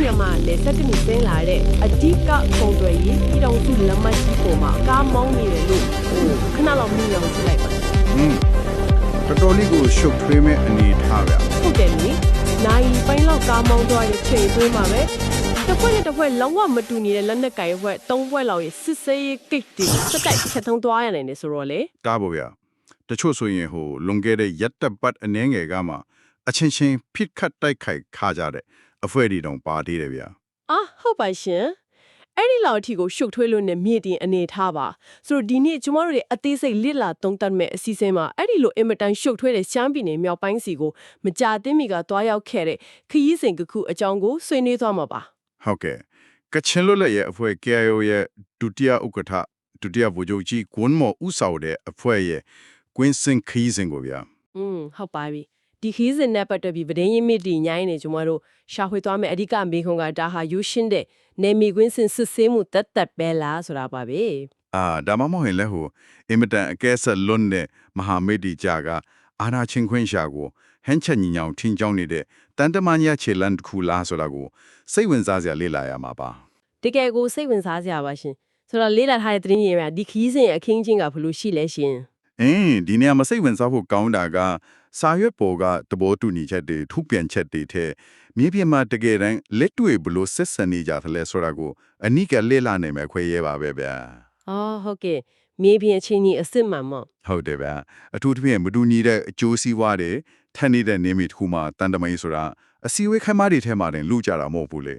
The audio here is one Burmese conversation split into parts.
မြန်မာလက်စက်ကနီစင်းလာတဲ့အဓိကပုံတွေရေးပြည်တော်စုလက်မှတ်ကြီးပေါ်မှာကားမောင်းနေတယ်လို့ခဏလောက်မြင်အောင်ကြည့်လိုက်ပါတော်တော်လေးကိုရှုပ်ထွေးမဲ့အနေထားဗျဟုတ်တယ်လေနိုင်ပိုင်းလောက်ကားမောင်းသွားတဲ့ချိန်သွင်းမှာပဲတစ်ဖွဲ့နဲ့တစ်ဖွဲ့လုံးဝမတူနေတဲ့လက်နက်ကင်ဖွဲ့၃ဖွဲ့လောက်ရဲ့စစ်စေးကိတ်တွေစက်တိုက်ချက်ထုံးသွားရနိုင်တယ်ဆိုတော့လေတားပါဗျတချို့ဆိုရင်လွန်ခဲ့တဲ့ရက်တပတ်အနည်းငယ်ကမှအချင်းချင်းဖိတ်ခတ်တိုက်ခိုက်ခါကြတဲ့အဖွဲတွေတောင်ပါသေးတယ်ဗျဟုတ်ပါရှင်အဲ့ဒီလောက်အထိကိုရှုပ်ထွေးလို့နဲ့မြေတင်အနေထားပါဆိုတော့ဒီနေ့ကျမတို့တွေအသေးစိတ်လစ်လာသုံးသပ်မဲ့အစီအစဉ်မှာအဲ့ဒီလိုအင်မတန်ရှုပ်ထွေးတဲ့ရှမ်းပြည်နယ်မြောက်ပိုင်းစီကိုမကြာသေးမီကတွားရောက်ခဲ့တဲ့ခရီးစဉ်တစ်ခုအကြောင်းကိုဆွေးနွေးသွားမှာပါဟုတ်ကဲ့ကချင်လွတ်လပ်ရဲ့အဖွဲ့ KIO ရဲ့ဒုတိယဥက္ကဋ္ဌဒုတိယဗိုလ်ချုပ်ကြီးဂွန်းမော်ဦးဆောင်တဲ့အဖွဲ့ရဲ့ကွင်းစင်ခရီးစဉ်ကိုဗျဟုတ်ပါပြီဒီခီးစဉ်နဲ့ပတ်သက်ပြီးဗဒင်းရင်မြစ်တီညိုင်းနေကျမတို့ရှာဖွေသွားမယ်အဓိကမေခွန်ကဒါဟာယူရှင်းတဲ့နေမီကွင်းစင်စစ်ဆေးမှုတတ်ပဲလားဆိုတာပါပဲဒါမှမဟုတ်ရင်လည်းအင်မတန်အကဲဆက်လွန်းတဲ့မဟာမိတ်တီကြကအာနာချင်းခွင်းရှာကိုဟန်ချက်ညီညောင်ထင်းကြောင်းနေတဲ့တန်တမန်ရခြေလန်းတစ်ခုလားဆိုတာကိုစိတ်ဝင်စားစရာလေ့လာရမှာပါတကယ်ကိုစိတ်ဝင်စားစရာပါရှင်ဆိုတော့လေ့လာထားတဲ့သတင်းရည်မှာဒီခီးစဉ်အခင်းချင်းကဘလို့ရှိလဲရှင်ဒီနေရာမှာစိတ်ဝင်စားဖို့ကောင်းတာကစာရွက်ပေါ်ကသဘောတူညီချက်တွေထုပြန်ချက်တွေထဲမြေပြင်မှာတကယ်တမ်းလက်တွေ့ဘလို့ဆက်ဆံနေကြတယ်လဲဆိုတာကိုအနိကလေ့လာနိုင်မယ်ခွဲရဲပါပဲဗျာဟုတ်ကဲ့မြေပြင်ချင်းကြီးအစ်စ်မှန်မော့ဟုတ်တယ်ဗျာအထူးသဖြင့်မတူညီတဲ့အကျိုးစီးပွားတွေထပ်နေတဲ့နေမိတစ်ခုမှတန်တမိန်ဆိုတာအစည်းအဝေးခိုင်းမတွေထဲမှာတင်လူကြတာမဟုတ်ဘူးလ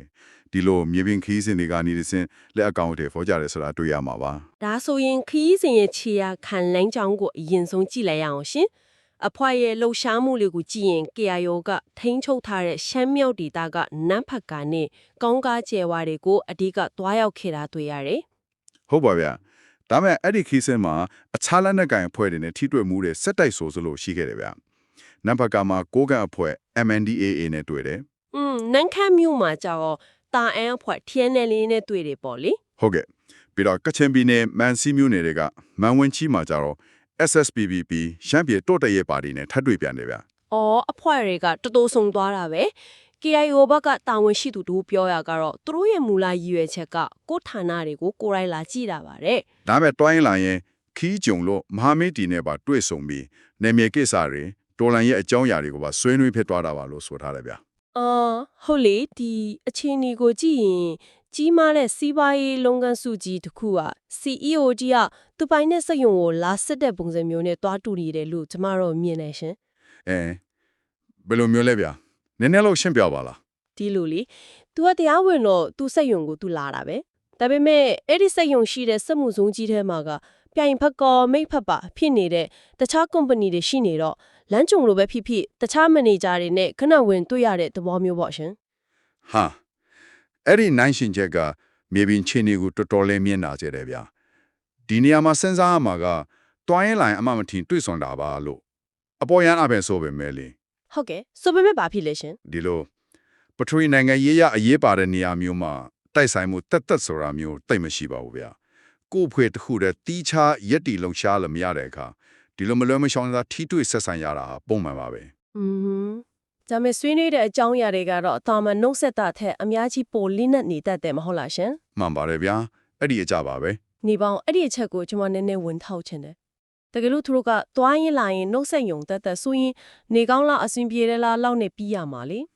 ေဒီလိုမြေပြင်ခီးစဉ်တွေကနေစဉ်လက်အကောင့်တွေဖော်ကြတယ်ဆိုတာတွေ့ရမှာပါဒါဆိုရင်ခီးစဉ်ရဲ့ခြေရာခံလန်းချောင်းကိုအရင်ဆုံးကြည့်လိုက်ရအောင်ရှင်အဖွဲ့ရဲ့လှုပ်ရှားမှုတွေကိုကြည့်ရင် KIO ကထိန်းချုပ်ထားတဲ့ရှမ်းမြောက်ဒေသကနန်းဖက်ကနေကောင်းကားကျယ်ဝါတွေကိုအဓိကတွားရောက်ခဲ့တာတွေ့ရတယ်ဟုတ်ပါဗျာဒါမဲ့အဲ့ဒီခီးစဉ်မှာအခြားလက်နက်ကိုင်အဖွဲ့တွေနဲ့ထိတွေ့မှုတွေစက်တိုက်ဆိုစလို့ရှိခဲ့တယ်ဗျာနန်းဖက်ကမှာကိုကန်အဖွဲ့ MNDAA နဲ့တွေ့တယ်နန်းခမ်းမြို့မှာကျတော့တာအန်အဖွဲ့ TNL နဲ့တွေ့တယ်ပေါ့လေဟုတ်ကဲ့ပြီးတော့ကချင်ပြည်နယ်မန်စီမြို့နယ်တွေကမန်ဝင်ချီမှာကျတော့ SSPBP ရှမ်းပြည်တိုးတက်ရေးပါတီနဲ့ထပ်တွေ့ပြန်တယ်ဗျာအဖွဲ့တွေကတော်တော်ဆုံသွားတာပဲ KIO ဘက်ကတာဝန်ရှိသူတို့ပြောရကတော့သူတို့ရဲ့မူလရည်ရွယ်ချက်ကကိုဌာနတွေကိုကိုယ်တိုင်လာကြည့်တာပါတဲ့ဒါမဲ့တွိုင်းလာရင်ခီးကြုံလို့မဟာမိတ်တီနဲ့ပါတွေ့ဆုံပြီးနေမြေကိစ္စတွေတော်လန်ရဲ့အကြောင်းအရာတွေကိုပါဆွေးနွေးဖြစ်သွားတာပါလို့ဆိုထားတယ်ဗျာဟုတ်လေဒီအချင်းဒီကိုကြည့်ရင်ကြီးမားတဲ့စီးပွားရေးလုပ်ငန်းစုကြီးတစ်ခုက CEO ကြီးကသူပိုင်တဲ့စက်ရုံကိုလာစစ်တဲ့ပုံစံမျိုးနဲ့တွားတူနေတယ်လို့ကျမတို့မြင်နေရှင်ဘယ်လိုမျိုးလဲဗျာနည်းနည်းလောက်ရှင်းပြပါလားဒီလိုလေ तू ကတရားဝင်တော့ तू စက်ရုံကို तू လာတာပဲဒါပေမဲ့အဲ့ဒီစက်ရုံရှိတဲ့စက်မှုဇုံကြီးထဲမှာကပြိုင်ဖက်ကောမိတ်ဖက်ပါဖြစ်နေတဲ့တခြား company တွေရှိနေတော့လမ်းကြုံလိုပဲဖြစ်ဖြစ်တခြား manager တွေနဲ့ခဏဝင်တွေ့ရတဲ့သဘောမျိုးပေါ့ရှင်ဟာအဲ့ဒီနိုင်ရှင်ချက်ကမြေပြင်ချင်းတွေကိုတော်တော်လေးမြင်လာကြတယ်ဗျာဒီနေရာမှာစဉ်းစားရမှာကတွိုင်းလိုင်းအမှမထင်တွေ့ဆုံတာပါလို့အပေါ်ရန်အပဲဆိုပဲမဲလေဟုတ်ကဲ့ဆိုပေမဲ့ဘာဖြစ်လဲရှင်ဒီလိုပထဝီနိုင်ငံရေးရအရေးပါတဲ့နေရာမျိုးမှာတိုက်ဆိုင်မှုတက်တက်ဆိုတာမျိုးတိတ်မရှိပါဘူးဗျာကို့ဖွဲ့တစ်ခုတည်းတီးခြားရက်တီလုံရှားလို့မရတဲ့အခါဒီလိုမလွဲမရှောင်သာထီးတွေ့ဆက်ဆံရတာပုံမှန်ပါပဲဒါမဲ့ဆွေးနွေးတဲ့အကြောင်းအရာတွေကတော့အသာမနှုတ်ဆက်တာထက်အများကြီးပိုလိနဲ့နေတတ်တယ်မဟုတ်လားရှင်မှန်ပါတယ်ဗျာအဲ့ဒီအကြပါပဲနေပေါင်းအဲ့ဒီအချက်ကိုကျွန်မနည်းနည်းဝင်ထောက်ချင်တယ်တကယ်လို့သူတို့ကသွားရင်လာရင်နှုတ်ဆက်ယုံတတ်ဆိုရင်နေကောင်းလားအဆင်ပြေတယ်လားလောက်နေပြီးရမှာလေ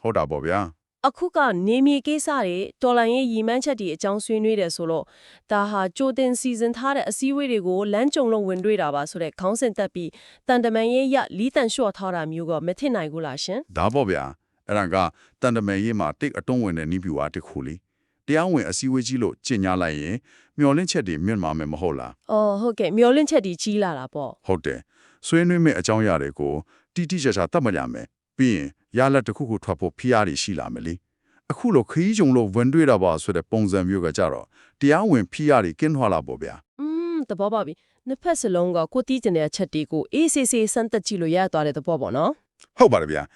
ဟုတ်တာပေါ့ဗျာအခုကနေမြေကိစ္စတွေတော်လန်ရဲ့ရီမန်းချက်တွေအကြောင်းဆွေးနွေးတယ်ဆိုတော့ဒါဟာကြိုတင်စီစဉ်ထားတဲ့အစည်းအဝေးတွေကိုလမ်းကြုံလုံးဝင်တွေ့တာပါဆိုတဲ့ခေါင်းစဉ်တက်ပြီးတန်တမန်ရေးရလီးတန်လျှော့ထားတာမျိုးကမထင်နိုင်ဘူးလားရှင်ဒါပေါ့ဗျာအဲ့ဒါကတန်တမန်ရေးမှာတိတ်အတွန်းဝင်တဲ့နီးပြူအားတစ်ခုလေတရားဝင်အစည်းအဝေးကြီးလို့ကြင်ညာလိုက်ရင်မျောလင့်ချက်တွေမြင့်မှာမယ်မဟုတ်လားဟုတ်ကဲ့မျောလင့်ချက်တွေကြီးလာတာပေါ့ဟုတ်တယ်ဆွေးနွေးမယ့်အကြောင်းအရာတွေကိုတိတိကျကျသတ်မှတ်ရမယ်ပြီးရင်ရလက်တစ်ခုခုထွက်ဖို့ဖိအားတွေရှိလာမယ်လေအခုလိုခရီးကြုံလို့ဝင်တွေ့တာပါဆိုတဲ့ပုံစံမျိုးကကြတော့တရားဝင်ဖိအားတွေကင်းထွားလာပေါ့ဗျာသဘောပါပြီနှစ်ဖက်စလုံးကကိုတီးကျင်တဲ့အချက်တွေကိုအေးဆေးဆေးစမ်းသက်ကြည့်လို့ရသွားတဲ့သဘောပေါ့နော်ဟုတ်ပါတယ်ဗျာ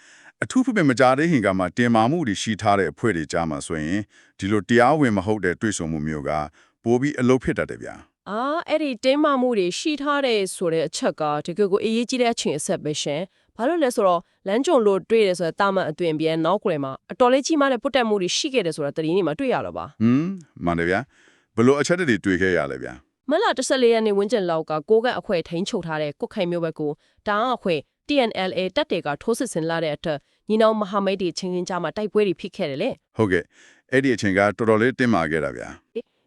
အထူးဖြစ်မကြတဲ့ဟင်ကမှတင်မာမှုတွေရှိထားတဲ့အဖွဲ့တွေကြားမှာဆိုရင်ဒီလိုတရားဝင်မဟုတ်တဲ့တွေ့ဆုံမှုမျိုးကပိုပြီးအလုပ်ဖြစ်တတ်တယ်ဗျာ အဲ့ဒီတင်းမာမှုတွေရှိထားတဲ့ဆိုတဲ့အချက်ကတကယ်ကိုအရေးကြီးတဲ့အချိန်အဆက်ပဲရှင်ဘာလို့လဲဆိုတော့လမ်းကြုံလို့တွေ့တယ်ဆိုတာတာမန်အသွင်ပြန်နောက်ကွယ်မှာအတော်လေးကြီးမားတဲ့ပုတ်တက်မှုတွေရှိခဲ့တယ်ဆိုတာတရင်နေမှာတွေ့ရတော့ပါမှန်တယ်ဗျာဘလို့အချက်တွေတွေ့ခဲ့ရလဲဗျာမလ14ရက်နေ့ဝန်းကျင်လောက်ကကိုကအခွဲထိန်းချုပ်ထားတဲ့ကုတ်ခိုင်မျိုးဘက်ကိုတာအောင်အခွဲ TNLA တပ်တွေကထိုးစစ်ဆင်လာတဲ့အတွက်ညီနောင်မဟာမိတ်တွေချင်းချင်းကြားမှာတိုက်ပွဲတွေဖြစ်ခဲ့တယ်လေဟုတ်ကဲ့အဲ့ဒီအချိန်ကတော်တော်လေးတင်းမာခဲ့တာဗျာ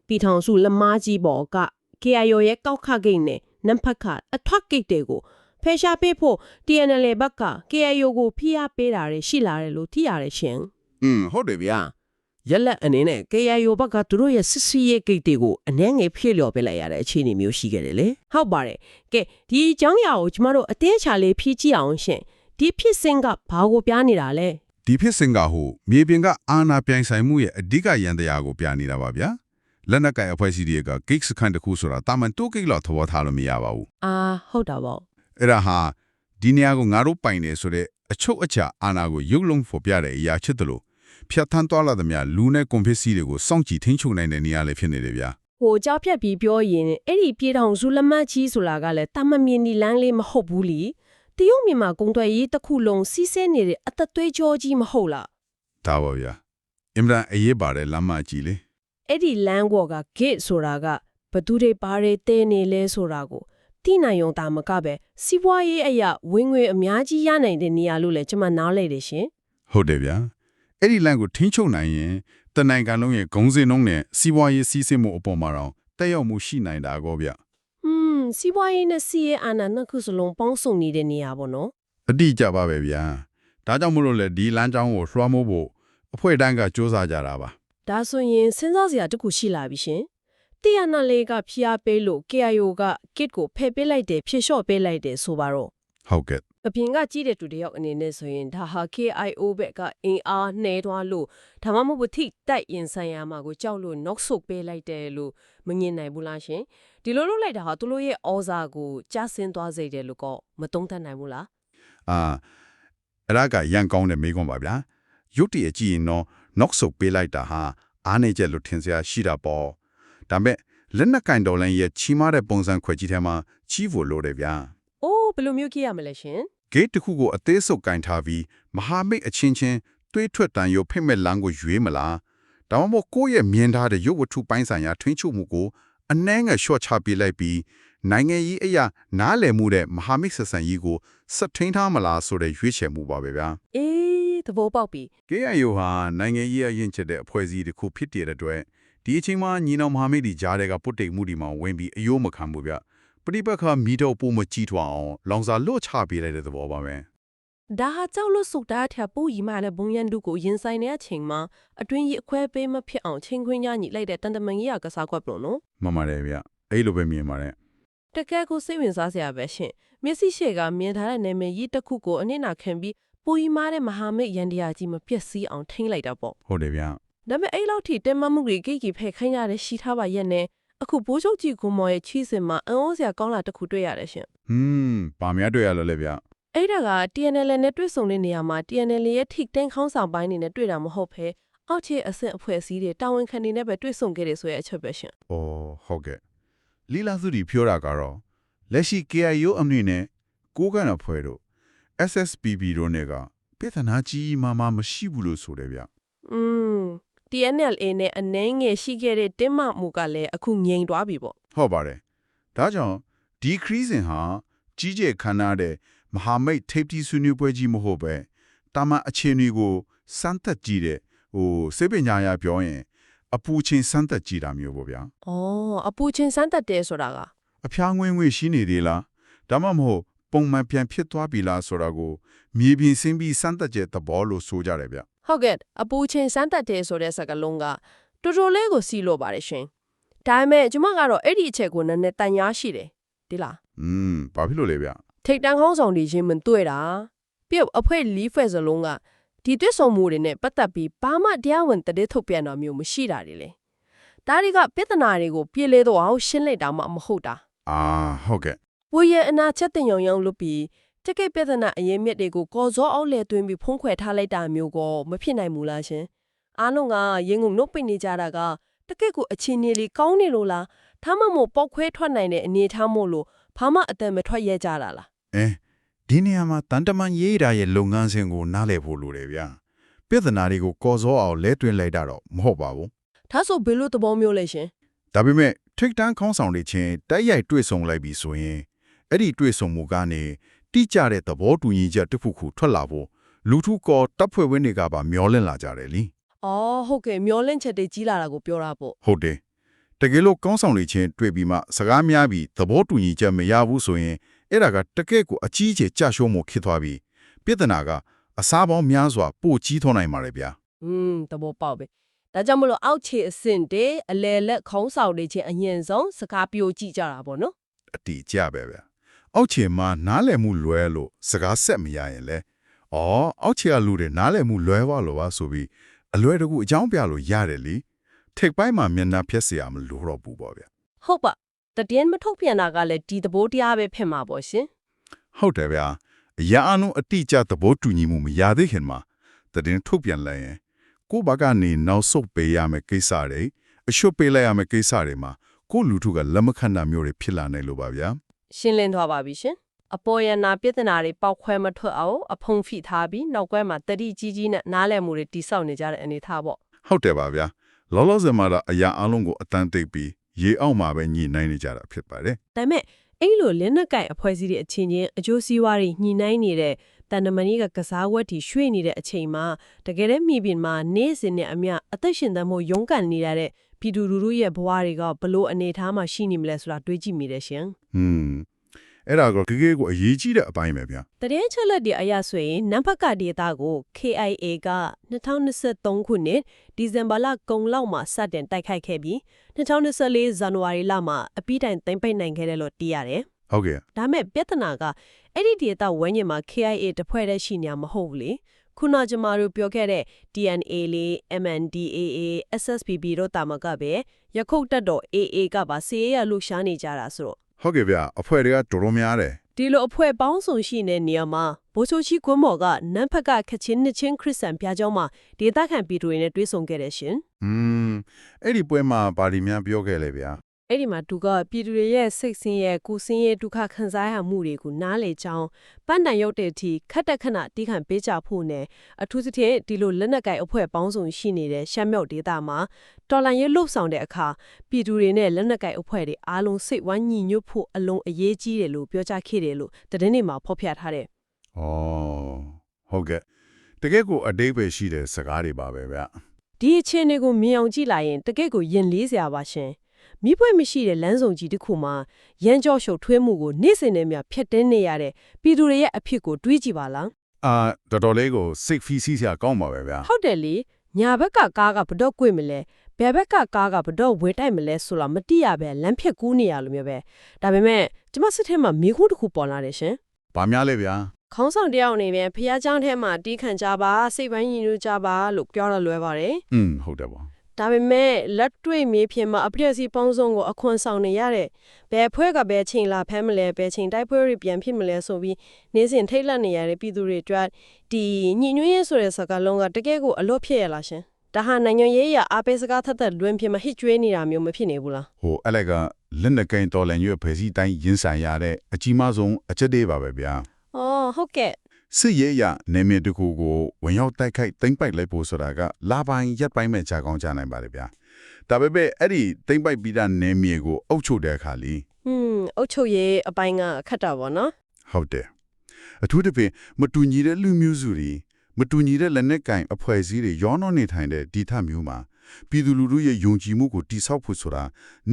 ပြည်ထောင်စုလက်မကြီးပေါ်က KIO ရဲ့ကောက်ခဂိတ်နဲ့နံဖတ်ခအထွတ်ဂိတ်တွေကိုဖယ်ရှားပေးဖို့ TNLA ဘက်က KIO ကိုဖိအားပေးတာတွေရှိလာတယ်လို့သိရတယ်ရှင်ဟုတ်တယ်ဗျာရက်လက်အနေနဲ့ KIO ဘက်ကသူတို့ရဲ့စစ်စီးရေးဂိတ်တွေကိုအနှဲငယ်ဖြည့်လျော်ပေးလိုက်ရတဲ့အခြေအနေမျိုးရှိခဲ့တယ်လေဟုတ်ပါတယ်ကဲဒီအကြောင်းအရာကိုကျမတို့အသေးချာလေးဖြည့်ကြည့်အောင်ရှင်ဒီဖြစ်စဉ်ကဘာကိုပြနေတာလဲဒီဖြစ်စဉ်ကဟိုမြေပြင်ကအာဏာပြိုင်ဆိုင်မှုရဲ့အဓိကရန်တရားကိုပြနေတာပါဗျာလက်နက်ကင်အဖွဲ့အစည်းတွေကဂိတ်စခန်းတစ်ခုဆိုတာတာမန်တိုးဂိတ်လောက်သဘောထားလို့မရပါဘူးဟုတ်တာပေါ့အဲ့ဒါဟာဒီနေရာကိုငါတို့ပိုင်နေဆိုတဲ့အချုပ်အချာအာဏာကိုရုပ်လုံးဖော်ပြတဲ့အရာဖြစ်တယ်လို့ဖြတ်ထန်းသွားလာသမျှလူနဲ့ကွန်ဖက်စီတွေကိုစောင့်ကြည့်ထိန်းချုပ်နိုင်တဲ့နေရာလေးဖြစ်နေတယ်ဗျာကြောက်ဖြတ်ပြီးပြောရင်အဲ့ဒီပြေထောင်စုလက်မှတ်ကြီးဆိုတာကလည်းတာမမြင်ဒီလမ်းလေးမဟုတ်ဘူးလीတရုတ်မြန်မာကုန်းတွယ်ရေးတစ်ခုလုံးစီးဆင်းနေတဲ့အသက်သွေးကြောကြီးမဟုတ်လားဒါပါဗျာအင်မတန်အရေးပါတဲ့လမ်းမကြီးလေအဲ့ဒီလမ်းကောက gate ဆိုတာကဘသူတွေဘာတွေတဲနေလဲဆိုတာကိုတိနိုင်ုံတာမကပဲစီးပွားရေးအရာဝင်ငွေအများကြီးရနိုင်တဲ့နေရာလို့လည်းကျွန်မနားလဲတယ်ရှင်ဟုတ်တယ်ဗျာအဲ့ဒီလမ်းကိုထိန်းချုပ်နိုင်ရင်တနိုင်ငံလုံးရဲ့ဂုံးစင်နှုံးနဲ့စီးပွားရေးစီးဆင်းမှုအပေါ်မှာတော့တက်ရောက်မှုရှိနိုင်တာကောဗျစီးပွားရေးနဲ့စီးရဲအာဏာနှစ်ခုစလုံးပေါင်းစုံနေတဲ့နေရာပေါ့နော်အတိအကျပါပဲဗျာဒါကြောင့်မလို့လေဒီလမ်းကြောင်းကိုလွှမ်းမိုးဖို့အဖွဲ့တိုင်းကစ조사ကြတာပါဒါဆိုရင်စဉ်းစားစရာတခုရှိလာပြီရှင်တရားနာလေးကဖျားပေးလို့ KIO က kit ကိုဖယ်ပေးလိုက်တယ်ဖြေလျှော့ပေးလိုက်တယ်ဆိုပါတော့ဟုတ်ကဲ့အပြင်ကကြီးတဲ့သူတယောက်အနေနဲ့ဆိုရင်ဒါဟာ KIO ဘက်ကအင်အားနှဲသွားလို့ဒါမှမဟုတ်ထိတိုက်ရင်ဆိုင်ရာမှာကိုကြောက်လို့ knock ဆုတ်ပေးလိုက်တယ်လို့မငင်နိုင်ဘူးလားရှင်ဒီလိုလုပ်လိုက်တာဟာသူတို့ရဲ့ဩဇာကိုကြားဆင်းသွားစေတယ်လို့ก็မသုံးသပ်နိုင်ဘူးလားအဲ့ဒါကရန်ကောင်းတဲ့မိကွန်းပါဗျာရုတ်တရက်ကြည့်ရင်တော့ knock ဆုတ်ပေးလိုက်တာဟာအားနေချက်လို့ထင်စရာရှိတာပေါ့ဒါပေမဲ့လက်နက်ကင်တော်လိုင်းရဲ့ချီးမားတဲ့ပုံစံခွဲကြည့်ထဲမှာချီးဖို့လိုတယ်ဗျာဘယ်လိုမျိုးကြည့်ရမလဲရှင်ဂိတ်တစ်ခုကိုအသေးဆုပ်ကင်ထားပြီးမဟာမိတ်အချင်းချင်းတွေးထွက်တန်ရုပ်ဖိမဲ့လမ်းကိုရွေးမလားဒါမှမဟုတ်ကိုယ့်ရဲ့မြင်ထားတဲ့ရုပ်ဝတ္ထုပိုင်းဆိုင်ရာထွင်းချုပ်မှုကိုအနှဲငယ်လျှော့ချပေးလိုက်ပြီးနိုင်ငံရေးအရာနားလည်မှုတဲ့မဟာမိတ်ဆက်ဆံရေးကိုစက်ထင်းထားမလားဆိုတဲ့ရွေးချယ်မှုပါပဲဗျာသဘောပေါက်ပြီ KIO ဟာနိုင်ငံရေးအရင်ချက်တဲ့အဖွဲ့အစည်းတစ်ခုဖြစ်တဲ့အတွက်ဒီအချိန်မှာညီနောင်မဟာမိတ်တွေကြားတဲ့ကပုတ်တိတ်မှုဒီမှာဝင်ပြီးအယိုးမခံဘူးဗျပရိပခါမီတော့ပိုမကြည့်ထွားအောင်လောင်စာလွတ်ချပေးလိုက်တဲ့သဘောပါပဲဒါဟာကြောက်လို့စုတ်တာထပူကြီးမှလည်းဘုံရန်တုကိုရင်ဆိုင်နေတဲ့အချိန်မှာအတွင်းကြီးအခွဲပေးမဖြစ်အောင်ချင်းခွင်းညညိလိုက်တဲ့တန်တမန်ကြီးကစားကွက်ပလို့နော်မှန်ပါတယ်ဗျအဲ့လိုပဲမြင်ပါတယ်တကယ်ကိုစိတ်ဝင်စားစရာပဲရှင်မျက်စိရှေ့ကမြင်ထားတဲ့နာမည်ကြီးတစ်ခုကိုအနစ်နာခံပြီးပူကြီးမှတဲ့မဟာမိတ်ရန်တရားကြီးမပြည့်စည်အောင်ထိန်းလိုက်တာပေါ့ဟုတ်တယ်ဗျဒါပေမဲ့အဲ့လောက်ထိတင်မမှုတွေကိတ်ကြီးဖဲခိုင်းရတဲ့ရှိထားပါရဲ့နဲ့အခုဘိုးချုပ်ကြီးကိုမော်ရဲ့ချီးစင်မှာအံ့ဩစရာကောင်းလာတစ်ခုတွေ့ရတယ်ရှင်ဗာများတွေ့ရလို့လေဗျအဲ့ဒါက TNL နဲ့တွေ့ဆုံတဲ့နေရာမှာ TNL ရဲ့ထိတန်းခေါင်းဆောင်ပိုင်းနေနဲ့တွေ့တာမဟုတ်ဘဲအောက်ခြေအဆင့်အဖွဲ့အစည်းတွေတာဝန်ခံနေနဲ့ပဲတွေ့ဆုံခဲ့တယ်ဆိုတဲ့အချက်ပဲရှင်ဟုတ်ကဲ့လီလာစုဒီပြောတာကတော့လက်ရှိ KIO အမည်နဲ့ကိုးကန်အဖွဲ့တို့ SSPB တို့နဲ့ကပြဿနာကြီးမာမာမရှိဘူးလို့ဆိုတယ်ဗျTNLA နဲ့အနှဲငယ်ရှိခဲ့တဲ့တင်းမာမှုကလည်းအခုငြိမ်သွားပြီပေါ့ဟုတ်ပါတယ်ဒါကြောင့်ဒီခရီးစဉ်ဟာကြီးကျယ်ခမ်းနားတဲ့မဟာမိတ်ထိပ်တီးဆွေးနွေးပွဲကြီးမဟုတ်ပဲတာမန်အခြေအနေကိုစမ်းသပ်ကြည့်တဲ့စေပညာရပြောရင်အပူချင်းစမ်းသပ်ကြည့်တာမျိုးပေါ့ဗျာအပူချင်းစမ်းသပ်တယ်ဆိုတာကအဖျားငွေငွေရှိနေသေးလားဒါမှမဟုတ်ပုံမှန်ပြန်ဖြစ်သွားပြီလားဆိုတာကိုမြေပြင်ဆင်းပြီးစမ်းသပ်တဲ့သဘောလို့ဆိုကြတယ်ဗျဟုတ်ကဲ့အပူချင်းစမ်းသပ်တယ်ဆိုတဲ့စကားလုံးကတော်တော်လေးကိုစီးလို့ပါတယ်ရှင်ဒါပေမဲ့ကျွန်မကတော့အဲ့ဒီအချက်ကိုနည်းနည်းတန်ညားရှိတယ်ဒီလားဘာဖြစ်လို့လဲဗျထိတ်တန်းခေါင်းဆောင်တွေချင်းမတွေ့တာပြုတ်အဖွဲလီဖက်စလုံးကဒီတွေ့ဆုံမှုတွေနဲ့ပတ်သက်ပြီးဘာမှတရားဝင်တည်ထုတ်ပြန်တာမျိုးမရှိတာတွေလေဒါတွေကပြဿနာတွေကိုပြေလဲတော့အောင်ရှင်းလိုက်တာမှမဟုတ်တာဟုတ်ကဲ့ဝေရအနာချက်တင်ယုံယုံလို့ပြီးတကိတ်ပြဿနာအရင်မြစ်တွေကိုကော်စောအောင်လဲတွင်းပြီးဖုံးခွဲထားလိုက်တာမျိုးကိုမဖြစ်နိုင်ဘူးလားရှင်အားလုံးကရင်ကုန်နှုတ်ပိတ်နေကြတာကတကိတ်ကိုအချင်းကြီးလေးကောင်းနေလို့လား ဒါမှမဟုတ်ပေါက်ခွဲထွက်နိုင်တဲ့အနေထားမို့လို့ဘာမှအသက်မထွက်ရကြတာလား ဒီနေရာမှာတန်တမန်ရေးတာရဲ့လုပ်ငန်းစဉ်ကိုနားလည်ဖို့လိုတယ်ဗျာပြဿနာတွေကိုကော်စောအောင်လဲတွင်လိုက်တာတော့မဟုတ်ပါဘူး ဒါဆိုဘယ်လိုသဘောမျိုးလဲရှင် ဒါပေမဲ့ထိတ်တန်းခေါင်းဆောင်တွေချင်းတိုက်ရိုက်တွေ့ဆုံလိုက်ပြီဆိုရင်အဲ့ဒီတွေ့ဆုံမှုကနေတိကျတဲ့သဘောတူညီချက်တစ်ခုခုထွက်လာဖို့လူထုကောတပ်ဖွဲ့ဝင်တွေကပါမျောလင့်လာကြတယ်လी အော်ဟုတ်ကဲ့မျောလင့်ချက်တွေကြီးလာတာကိုပြောတာပေါ့ ဟုတ်တယ်တကယ်လို့ကောင်းဆောင်တွေချင်းတွေ့ပြီးမှစကားများပြီးသဘောတူညီချက်မရဘူးဆိုရင်အဲ့ဒါကတကယ့်ကိုအကြီးအကျယ်ကြာရှုံးမှုဖြစ်သွားပြီးပြဿနာကအစားပေါင်းများစွာပိုကြီးထွားနိုင်ပါတယ်ဗျာ သဘောပေါက်ပဲဒါကြောင့်မလို့အောက်ခြေအဆင့်တဲ့အလဲလက်ခေါင်းဆောင်တွေချင်းအရင်ဆုံးစကားပြောကြည့်ကြတာပေါ့နော် အတီးကြပဲဗျာအောက်ခြေမှာနားလည်မှုလွဲလို့စကားဆက်မရရင်လေအောက်ခြေကလူတွေနားလည်မှုလွဲသွားလို့ပါဆိုပြီးအလွဲတကူအကြောင်းပြလို့ရတယ်လीထိတ်ပိုင်းမှာမျက်နှာဖြက်เสียမလို့တော့ဘူးပေါ့ဗျာ ဟုတ်ပါတည်င်းမထုတ်ပြန်တာကလည်းဒီသဘောတရားပဲဖြစ်မှာပေါ့ရှင် ဟုတ်တယ်ဗျာအရာအနုအတိအကျသဘောတူညီမှုမရသေးခင်မှာတည်င်းထုတ်ပြန်လိုက်ရင်ကိုယ့်ဘက်ကနေနောက်ဆုတ်ပေးရမယ့်ကိစ္စတွေအရှုပ်ပေးလိုက်ရမယ့်ကိစ္စတွေမှာကိုယ့်လူထုကလက်မခံတာမျိုးတွေဖြစ်လာနိုင်လို့ပါဗျာ ရှင်းလင်းသွားပါပြီရှင်အပေါ်ရနာပြဿနာတွေပေါက်ခွဲမထွက်အောင်အဖုံဖိထားပြီးနောက်ကွယ်မှာတတိကြီးကြီးနဲ့နားလည်မှုတွေတိဆောက်နေကြတဲ့အနေထားပေါ့ ဟုတ်တယ်ပါဗျာလောလောဆယ်မှာတော့အရာအလုံးကိုအတန်းတိတ်ပြီးရေအောက်မှာပဲညှိနှိုင်းနေကြတာဖြစ်ပါတယ် ဒါပေမဲ့အဲ့လိုလက်နက်ကိုင်အဖွဲ့အစည်းတွေအချင်းချင်းအကျိုးစီးပွားတွေညှိနှိုင်းနေတဲ့တန်တမဏိကစားဝတ်တီရွှေ့နေတဲ့အချိန်မှာတကယ်တမ်းမြေပြင်မှာနေစဉ်နဲ့အမျှအသက်ရှင်သန်မှုရုန်းကန်နေရတဲ့ပြည်သူလူထုရဲ့ဘဝတွေကဘလို့အနေထားမှာရှိနေမလဲဆိုတာတွေးကြည့်မိတယ်ရှင် အဲ့ဒါကတကယ်ကိုအရေးကြီးတဲ့အပိုင်းပဲဗျာ တရင်ချက်လက်တွေအရဆိုရင်နံပါတ်ကဒေတာကို KIA က2023ခုနှစ်ဒီဇင်ဘာလကုန်လောက်မှာစတင်တိုက်ခိုက်ခဲ့ပြီး2024ဇန်နဝါရီလမှာအပြီးတိုင်သိမ်းပိတ်နိုင်ခဲ့တယ်လို့သိရတယ် ဟုတ်ကဲ့ ဒါမဲ့ပြဿနာကအဲ့ဒီဒေတာဝန်းကျင်မှာ KIA တဖွဲ့တည်းရှိနေမှာမဟုတ်ဘူးလေခုနကကျမတို့ပြောခဲ့တဲ့ TNA လေး MNDAA SSPB တို့တာမကပဲရခုတ်တက်တော့ AA ကပါစီးရလှူရှားနေကြတာဆိုတော့ ဟုတ်ကဲ့ဗျာအဖွဲ့တွေကတော်တော်များတယ် ဒီလိုအဖွဲ့ပေါင်းစုံရှိနေတဲ့နေရာမှာဘိုးချိုချီကွန်းမော်ကနန်းဖက်ကခချင်းနှစ်ချင်းခရစ်စတန်ပြားကျောင်းမှာဒေသခံပြည်သူတွေနဲ့တွေ့ဆုံခဲ့တဲ့ရှင် အဲ့ဒီပွဲမှာပါတီများပြောခဲ့လေဗျာ အဲ့ဒီမှာသူကပြည်သူတွေရဲ့စိတ်ဆင်းရဲကိုယ်ဆင်းရဲဒုက္ခခံစားရမှုတွေကိုနားလေကြောင်းပန်းတန်ရုပ်တဲ့အထိခက်တက်ခဏတီးခံပေးကြဖို့နဲ့အထူးသဖြင့်ဒီလိုလက်နက်ကိုင်အဖွဲ့ပေါင်းစုံရှိနေတဲ့ရှမ်းမြောက်ဒေသမှာတော်လန်ရဲလှုပ်ဆောင်တဲ့အခါပြည်သူတွေနဲ့လက်နက်ကိုင်အဖွဲ့တွေအားလုံးစိတ်ဝမ်းညီညွတ်ဖို့အလုံးအရေးကြီးတယ်လို့ပြောကြားခဲ့တယ်လို့သတင်းတွေမှာဖော်ပြထားတယ် ဟုတ်ကဲ့တကယ်ကိုအတိတ်ပဲရှိတဲ့စကားတွေပါပဲဗျာ ဒီအခြေအနေကိုမြင်အောင်ကြည့်လိုက်ရင်တကယ့်ကိုရင်လေးစရာပါရှင်မိဖွေမရှိတဲ့လမ်းစုံကြီးတစ်ခုမှာရန်ကြော့ရှုပ်ထွေးမှုကိုနေ့စဉ်နဲ့မျှဖျက်တင်းနေရတဲ့ပြည်သူတွေရဲ့အဖြစ်ကိုတွေးကြည့်ပါလား တော်တော်လေးကိုစိတ်ဖီးစီးစရာကောင်းပါပဲဗျာ ဟုတ်တယ်လေညာဘက်ကကားကဘတော့꿰မလဲဘယ်ဘက်ကကားကဘတော့ဝေတိုက်မလဲဆိုတာမတိရပဲလမ်းဖြတ်ကူးနေရလို့မျိုးပဲဒါပေမဲ့ကျမစစ်ထဲမှာမိခုတစ်ခုပေါ်လာတယ်ရှင် ဘာများလဲဗျာ ခေါင်းဆောင်တယောက်အနေနဲ့ဖះเจ้าထဲမှာတီးခံကြပါစိတ်ပိုင်းညီညွတ်ကြပါလို့ပြောရလွယ်ပါတယ် ဟုတ်တယ်ပေါ့ ဒါပေမဲ့လက်တွေ့မြေပြင်မှာအပြည့်အစုံပေါင်းစုံကိုအခွန်ဆောင်နေရတဲ့ဘယ်ဖွဲ့ကဘယ်ချိန်လာဖမ်းမလဲဘယ်ချိန်တိုက်ပွဲတွေပြန်ဖြစ်မလဲဆိုပြီးနေစဉ်ထိတ်လန့်နေရတဲ့ပြည်သူတွေအတွက်ဒီညညွှန်းရေးဆိုတဲ့စကားလုံးကတကယ်ကိုအလို့ဖြစ်ရလားရှင်ဒါဟာနိုင်ငံရေးအရအားပေးစကားထက်သက်လွင်ပြင်မှာဟစ်ကြွေးနေတာမျိုးမဖြစ်နေဘူးလား အဲ့လက်ကလက်နက်ကင်တော်လန်ရွက်ဖယ်စီတိုင်းရင်းဆိုင်ရတဲ့အကြီးမားဆုံးအချက်တွေပါပဲဗျာ အော်ဟုတ်ကဲ့ စစ်ရေးရနေမြေတခုကိုဝင်ရောက်တိုက်ခိုက်သိမ်းပိုက်လိုက်ဖို့ဆိုတာကလာပိုင်းရက်ပိုင်းမဲ့ကြာကောင်းကြနိုင်ပါလေဗျာဒါပေမဲ့အဲ့ဒီသိမ်းပိုက်ပြီးတဲ့နေမြေကိုအုပ်ချုပ်တဲ့အခါလी အုတ်ချုပ်ရေးအပိုင်းကခက်တာပေါ့နော် ဟုတ်တယ်အထူးသဖြင့်မတူညီတဲ့လူမျိုးစုတွေမတူညီတဲ့လက်နက်ကင်အဖွဲ့အစည်းတွေရောနှောနေထိုင်တဲ့ဒီထမျိုးမှာပြည်သူလူထုရဲ့ယုံကြည်မှုကိုတိဆောက်ဖို့ဆိုတ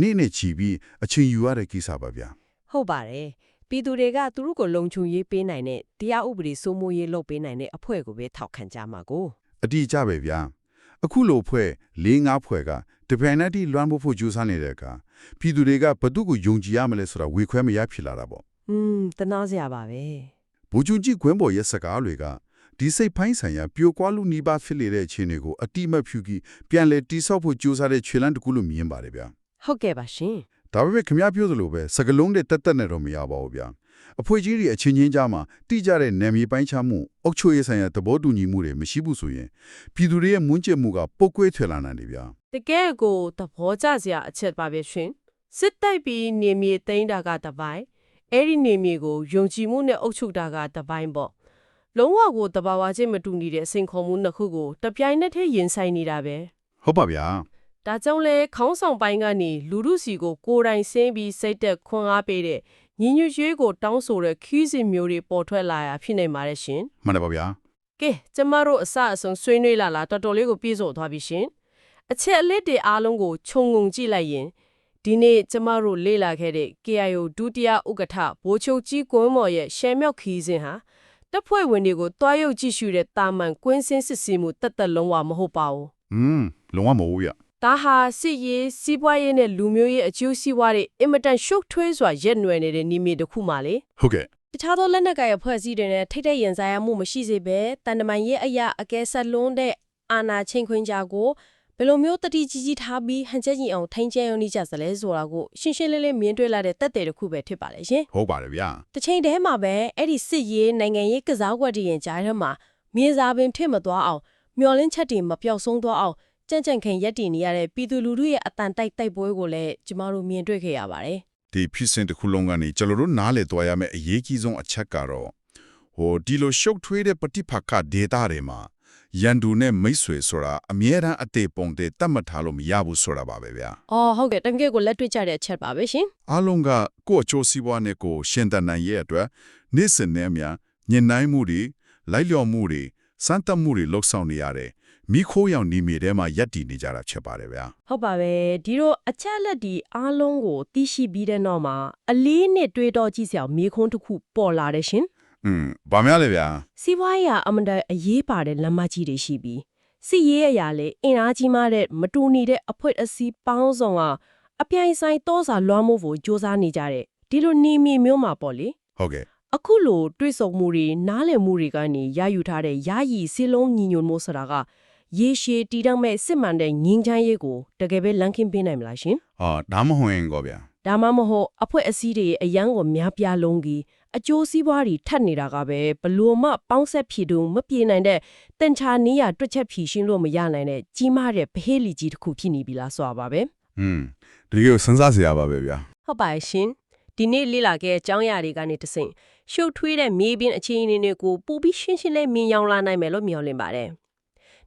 ာနေ့နဲ့ချီပြီးအချိန်ယူရတဲ့ကိစ္စပါဗျာ ဟုတ်ပါတယ်ပြည်သူတွေကသူတို့ကိုလုံခြုံရေးပေးနိုင်တဲ့တရားဥပဒေစိုးမိုးရေးလုပ်ပေးနိုင်တဲ့အဖွဲ့ကိုပဲထောက်ခံကြမှာကို အတိအကျပဲဗျာအခုလိုဖွဲ့၄-၅ဖွဲ့ကဒီပန်နတီလွမ်းဖို့ကြိုးစားနေတဲ့အခါပြည်သူတွေကဘသူ့ကိုယုံကြည်ရမလဲဆိုတာဝေခွဲမရဖြစ်လာတာပေါ့ တနာစရာပါပဲ ဘူဂျူကြီးကွင်းပေါ်ရဲ့စကားတွေကဒီစိတ်ဖိုင်းဆိုင်ရာပြိုကွာလူနီးပါးဖြစ်နေတဲ့အခြေအနေကိုအတိမတ်ဖြူပြီးပြန်လဲတိဆောက်ဖို့ကြိုးစားတဲ့ခြေလမ်းတစ်ခုလို့မြင်ပါတယ်ဗျာ ဟုတ်ကဲ့ပါရှင် ဒါပေမဲ့ခင်ဗျားပြောသလိုပဲစကလုံးတဲ့တက်တက်နဲ့တော့မရပါဘူးဗျာအဖွဲ့ကြီးတွေအချင်းချင်းကြားမှာတိကျတဲ့နာမည်ပိုင်းခြားမှုအုပ်ချုပ်ရေးဆိုင်ရာသဘောတူညီမှုတွေမရှိဘူးဆိုရင်ပြည်သူတွေရဲ့မွန်းကျက်မှုကပုတ်ကွဲထွေလာနိုင်တယ်ဗျာ တကယ်ကိုသဘောကျစရာအချက်ပါပဲရှင် စစ်တိုက်ပြီးနေမြေသိမ်းတာကတစ်ပိုင်းအဲ့ဒီနေမြေကိုယုံကြည်မှုနဲ့အုပ်ချုပ်တာကတစ်ပိုင်းပေါ့လုံးဝကိုတဘာဝချင်းမတူညီတဲ့စိန်ခေါ်မှုနှစ်ခုကိုတပြိုင်နက်တည်းရင်ဆိုင်နေတာပဲ ဟုတ်ပါဗျာ ဒါကြောင့်လဲခေါင်းဆောင်ပိုင်းကနေလူမှုစီကိုကိုယ်တိုင်ဆင်းပြီးစိတ်သက်ခွန်အားပေးတဲ့ညီညွတ်ရေးကိုတောင်းဆိုတဲ့ခီးစဉ်မျိုးတွေပေါ်ထွက်လာရဖြစ်နေပါတယ်ရှင် မှန်တယ်ပါဗျာ ကဲကျမတို့အစအဆုံးဆွေးနွေးလာတော်တော်လေးကိုပြည့်စုံသွားပြီရှင်အချက်အလက်တွေအားလုံးကိုခြုံငုံကြည့်လိုက်ရင်ဒီနေ့ကျမတို့လေ့လာခဲ့တဲ့ KIO ဒုတိယဥက္ကဋ္ဌဘိုးချုပ်ကြီးကွန်းမော်ရဲ့ရှယ်မြောက်ခီးစဉ်ဟာတပ်ဖွဲ့ဝင်တွေကိုတွားရုပ်ကြည့်ရှုတဲ့တာမန်ကွင်းစင်းစစ်ဆေးမှုတသက်လုံးဝမဟုတ်ပါဘူး လုံးဝမဟုတ်ဘူးဗျ ဒါဟာစစ်ရေးစီးပွားရေးနဲ့လူမျိုးရေးအကျိုးစီးပွားတွေအင်မတန်ရှုပ်ထွေးစွာရက်နွယ်နေတဲ့နေမြေတစ်ခုမှလေ ဟုတ်ကဲ့ တခြားသောလက်နက်ကိုင်အဖွဲ့အစည်းတွေနဲ့ထိတ်တဲ့ရင်ဆိုင်ရမှုမရှိစေဘဲတန်တမန်ရေးအရာအကဲဆက်လွန်းတဲ့အာဏာချင်းခွင်ကြကိုဘယ်လိုမျိုးတတိကြီးကြီးထားပြီးဟန်ချက်ကြီးအောင်ထိန်းချမ်းရုံနေကြစလဲဆိုတာကိုရှင်းရှင်းလင်းလင်းမြင်တွေ့လာတဲ့တက်တဲ့တစ်ခုပဲဖြစ်ပါလေရှင် ဟုတ်ပါတယ်ဗျာ တစ်ချိန်တည်းမှာပဲအဲ့ဒီစစ်ရေးနိုင်ငံရေးကစားကွက်တည်ရင်ကြားထဲမှာမြေစာပင်ထစ်မသွားအောင်မျောလင်းချက်တွေမပျောက်ဆုံးသွားအောင်ကြံ့ကြံ့ခင်ရက်တည်နေရတဲ့ပြည်သူလူထုရဲ့အတန်တိုက်ပွဲကိုလည်းကျမတို့မြင်တွေ့ခဲ့ရပါတယ် ဒီဖြစ်စဉ်တစ်ခုလုံးကနေကျွန်တော်တို့နားလည်သွားရမယ့်အရေးကြီးဆုံးအချက်ကတော့ဒီလိုရှုပ်ထွေးတဲ့ပဋိပက္ခဒေတာတွေမှာရန်သူနဲ့မိတ်ဆွေဆိုတာအမြဲတမ်းအသေးပုံသေးတတ်မှတ်ထားလို့မရဘူးဆိုတာပါပဲဗျာ ။အော်ဟုတ်ကဲ့တကယ်ကိုလက်တွေ့ကြတဲ့အချက်ပါပဲရှင် အားလုံးကကိုယ့်အကျိုးစီးပွားနဲ့ကိုယ်ရှင်းတတ်နိုင်ရဲ့အတွက်နေ့စဉ်နဲ့များညင်နိုင်မှုတွေလိုက်လျော်မှုတွေစမ်းသပ်မှုတွေလှုပ်ဆောင်နေရတယ်မိခိုးရောင်နေမြေထဲမှာရက်တည်နေကြတာဖြစ်ပါတယ်ဗျာ ။ဟုတ်ပါပဲဒီတော့အချက်လက်ဒီအားလုံးကိုသိရှိပြီးတဲ့နောက်မှာအလေးနဲ့တွေးတော့ကြည့်စရာမိခွန်းတစ်ခုပေါ်လာတယ်ရှင် ဗာများလေဗျာ ။စီးပွားရေးအမတန်အရေးပါတဲ့လက်မကြီးတွေရှိပြီးစီရေးအရာလေအင်အားကြီးမားတဲ့မတူညီတဲ့အဖွဲအစည်းပေါင်းစုံကအပြိုင်ဆိုင်တောစာလွှမ်းမိုးဖို့ကြိုးစားနေကြတဲ့ဒီလိုနေမြေမျိုးမှာပေါ့လေ ဟုတ်ကဲ့ အခုလိုတွေးဆုံမှုတွေနားလည်မှုတွေကနေရယူထားတဲ့ယာယီစီလုံးညီညွတ်မှုဆိုတာကရေရှည်တည်တောင့်မဲ့စစ်မှန်တဲ့ငြိမ်းချမ်းရေးကိုတကယ်ပဲလမ်းခင်းပေးနိုင်မလားရှင် ဒါမဟုတ်ရင်ကောဗျာ ဒါမှမဟုတ်အဖွဲ့အစည်းတွေရဲ့အရန်ကိုများပြားလုံးကြီးအကျိုးစီးပွားတွေထပ်နေတာကပဲဘလို့မှပေါင်းဆက်ဖြည့်တူမပြေနိုင်တဲ့တန်ချာနီးရတွက်ချက်ဖြည့်ရှင်းလို့မရနိုင်တဲ့ကြီးမားတဲ့ဗဟေလီကြီးတစ်ခုဖြစ်နေပြီလားဆိုတာပါပဲ ဒီလိုစဉ်းစားစရာပါပဲဗျာ ဟုတ်ပါရဲ့ရှင်ဒီနေ့လေ့လာခဲ့အကြောင်းအရာတွေကနေတဆင့်ရှုပ်ထွေးတဲ့မြေပြင်အခြေအနေတွေကိုပိုပြီးရှင်းရှင်းလေးမြင်ရောက်လာနိုင်မယ်လို့မျှော်လင့်ပါတယ်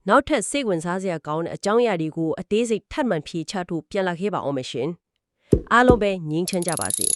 နောက်ထပ်စိတ်ဝင်စားစရာကောင်းတဲ့အကြောင်းအရာတွေကိုအသေးစိတ်ထပ်မံဖြေချထုတ်ပြန်လာခဲ့ပါအောင်မရှင်အားလုံးပဲငြိမ်းချမ်းကြပါစေ